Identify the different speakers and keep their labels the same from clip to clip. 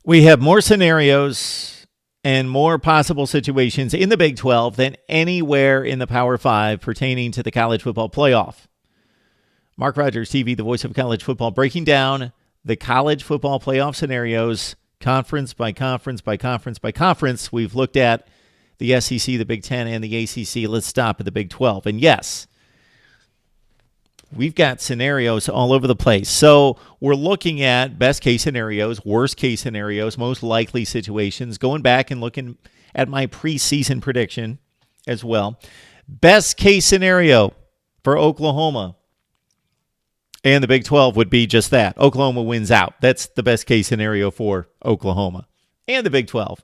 Speaker 1: We have more scenarios and more possible situations in the Big 12 than anywhere in the Power 5 pertaining to the college football playoff. Mark Rogers TV, the voice of college football, breaking down the college football playoff scenarios, conference by conference by conference by conference. We've looked at the SEC, the Big 10, and the ACC. Let's stop at the Big 12. And yes, we've got scenarios all over the place. So we're looking at best case scenarios, worst case scenarios, most likely situations, going back and looking at my preseason prediction as well. Best case scenario for Oklahoma and the Big 12 would be just that. Oklahoma wins out. That's the best case scenario for Oklahoma and the Big 12.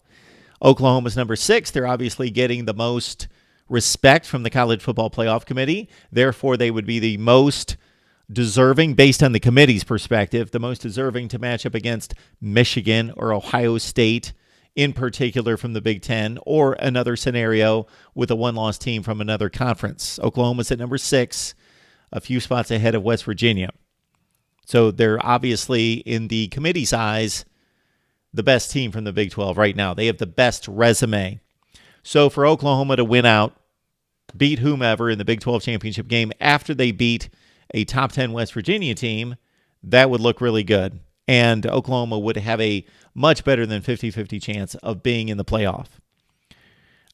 Speaker 1: Oklahoma's number 6. They're obviously getting the most respect from the College Football Playoff Committee. Therefore, they would be the most deserving, based on the committee's perspective, the most deserving to match up against Michigan or Ohio State, in particular from the Big 10, or another scenario with a one-loss team from another conference. Oklahoma's at number 6, a few spots ahead of West Virginia. So they're obviously, in the committee's eyes, the best team from the Big 12 right now. They have the best resume. So for Oklahoma to win out, beat whomever in the Big 12 championship game after they beat a top 10 West Virginia team, that would look really good. And Oklahoma would have a much better than 50-50 chance of being in the playoff.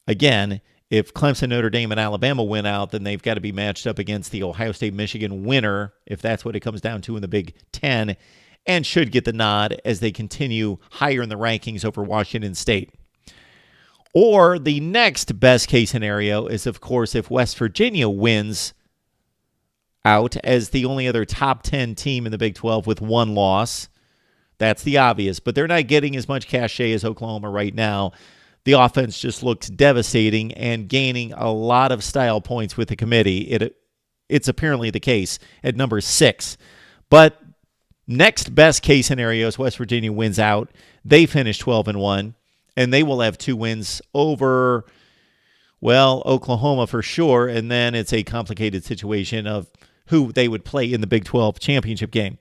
Speaker 1: Again, if Clemson, Notre Dame, and Alabama win out, then they've got to be matched up against the Ohio State-Michigan winner, if that's what it comes down to in the Big 10, and should get the nod as they continue higher in the rankings over Washington State. Or the next best case scenario is, of course, if West Virginia wins out as the only other top 10 team in the Big 12 with one loss. That's the obvious, but they're not getting as much cachet as Oklahoma right now. The offense just looks devastating and gaining a lot of style points with the committee. It's apparently the case at number 6. But next best case scenario is West Virginia wins out. They finish 12-1, and they will have 2 wins over, well, Oklahoma for sure, and then it's a complicated situation of who they would play in the Big 12 championship game.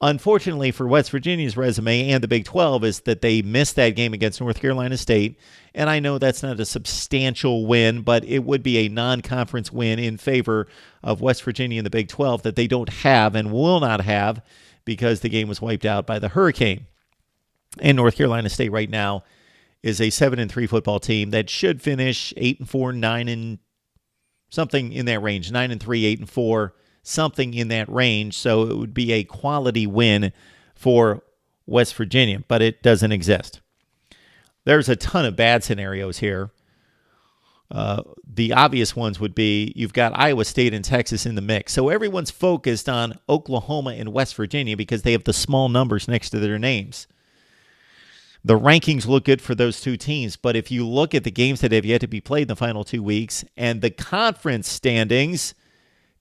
Speaker 1: Unfortunately for West Virginia's resume and the Big 12 is that they missed that game against North Carolina State, and I know that's not a substantial win, but it would be a non-conference win in favor of West Virginia in the Big 12 that they don't have and will not have because the game was wiped out by the Hurricane. And North Carolina State right now is a 7-3 football team that should finish 8-4, 9 something in that range, 9-3, 8-4. Something in that range, so it would be a quality win for West Virginia, but it doesn't exist. There's a ton of bad scenarios here. The obvious ones would be you've got Iowa State and Texas in the mix, so everyone's focused on Oklahoma and West Virginia because they have the small numbers next to their names. The rankings look good for those two teams, but if you look at the games that have yet to be played in the final 2 weeks and the conference standings,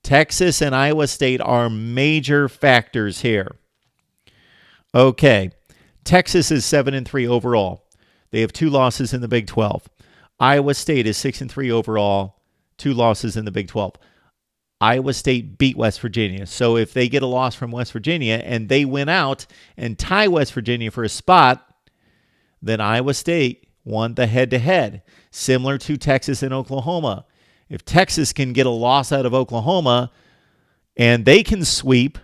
Speaker 1: Texas and Iowa State are major factors here. Okay, Texas is 7-3 overall. They have 2 losses in the Big 12. Iowa State is 6-3 overall, 2 losses in the Big 12. Iowa State beat West Virginia. So if they get a loss from West Virginia and they win out and tie West Virginia for a spot, then Iowa State won the head-to-head, similar to Texas and Oklahoma. If Texas can get a loss out of Oklahoma and they can sweep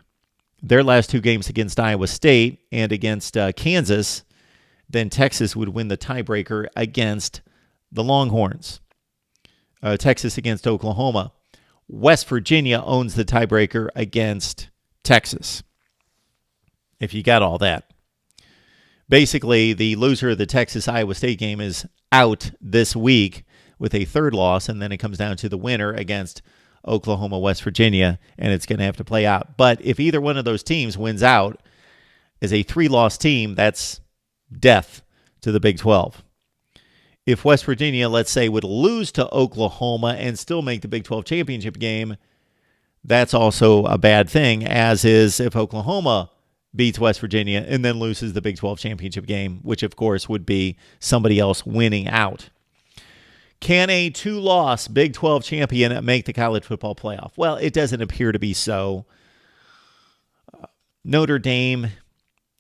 Speaker 1: their last 2 games against Iowa State and against Kansas, then Texas would win the tiebreaker against the Longhorns. Texas against Oklahoma. West Virginia owns the tiebreaker against Texas. If you got all that. Basically, the loser of the Texas-Iowa State game is out this week with a 3rd loss, and then it comes down to the winner against Oklahoma, West Virginia, and it's going to have to play out. But if either one of those teams wins out as a 3-loss team, that's death to the Big 12. If West Virginia, let's say, would lose to Oklahoma and still make the Big 12 championship game, that's also a bad thing, as is if Oklahoma beats West Virginia and then loses the Big 12 championship game, which, of course, would be somebody else winning out. Can a 2-loss Big 12 champion make the college football playoff? Well, it doesn't appear to be so. Notre Dame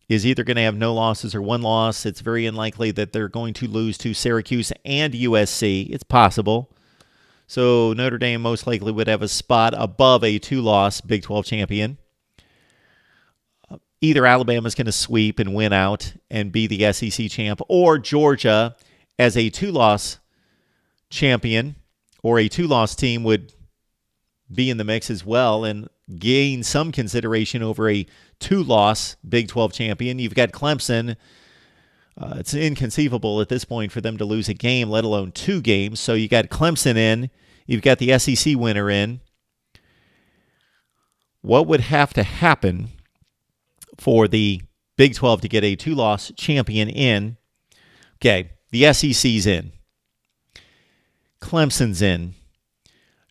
Speaker 1: is either going to have no losses or one loss. It's very unlikely that they're going to lose to Syracuse and USC. It's possible. So Notre Dame most likely would have a spot above a 2-loss Big 12 champion. Either Alabama's going to sweep and win out and be the SEC champ, or Georgia as a 2-loss champion or a 2-loss team would be in the mix as well and gain some consideration over a 2-loss Big 12 champion. You've got Clemson. It's inconceivable at this point for them to lose a game, let alone 2 games. So you got Clemson in. You've got the SEC winner in. What would have to happen for the Big 12 to get a 2-loss champion in? Okay, the SEC's in. Clemson's in.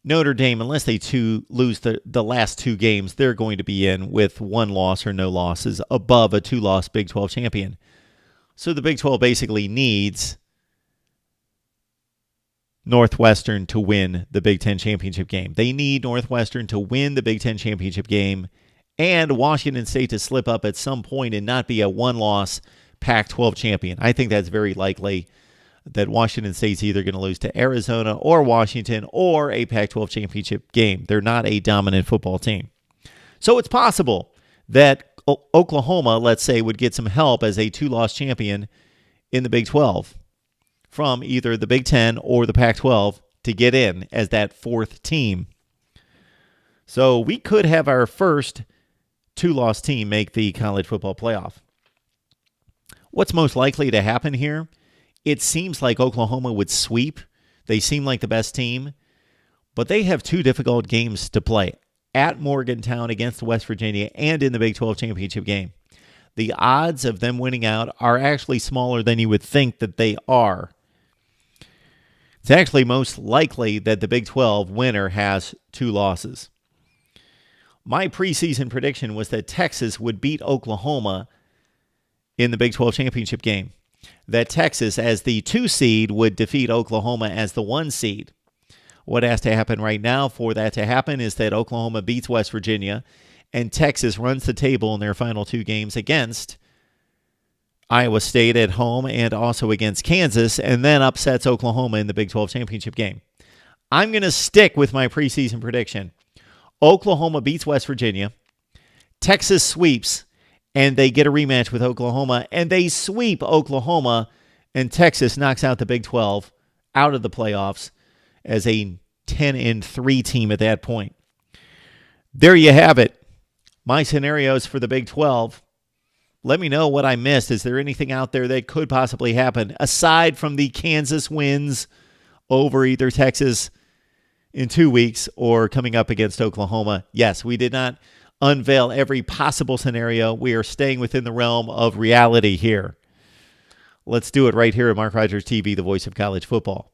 Speaker 1: Notre Dame, unless they lose the last 2 games, they're going to be in with 1 loss or no losses above a 2-loss Big 12 champion. So the Big 12 basically needs Northwestern to win the Big 10 championship game. They need Northwestern to win the Big 10 championship game and Washington State to slip up at some point and not be a 1-loss Pac-12 champion. I think that's very likely that Washington State's either going to lose to Arizona or Washington or a Pac-12 championship game. They're not a dominant football team. So it's possible that Oklahoma, let's say, would get some help as a 2-loss champion in the Big 12 from either the Big 10 or the Pac-12 to get in as that 4th team. So we could have our first 2-loss team make the college football playoff. What's most likely to happen here? It seems like Oklahoma would sweep. They seem like the best team, but they have 2 difficult games to play at Morgantown against West Virginia and in the Big 12 championship game. The odds of them winning out are actually smaller than you would think that they are. It's actually most likely that the Big 12 winner has 2 losses. My preseason prediction was that Texas would beat Oklahoma in the Big 12 championship game. That Texas, as the 2 seed, would defeat Oklahoma as the 1 seed. What has to happen right now for that to happen is that Oklahoma beats West Virginia and Texas runs the table in their final 2 games against Iowa State at home and also against Kansas, and then upsets Oklahoma in the Big 12 championship game. I'm going to stick with my preseason prediction. Oklahoma beats West Virginia. Texas sweeps, and they get a rematch with Oklahoma, and they sweep Oklahoma, and Texas knocks out the Big 12 out of the playoffs as a 10-3 team at that point. There you have it. My scenarios for the Big 12. Let me know what I missed. Is there anything out there that could possibly happen aside from the Kansas wins over either Texas in 2 weeks or coming up against Oklahoma? Yes, we did not unveil every possible scenario. We are staying within the realm of reality here. Let's do it right here at Mark Rogers TV, the voice of college football.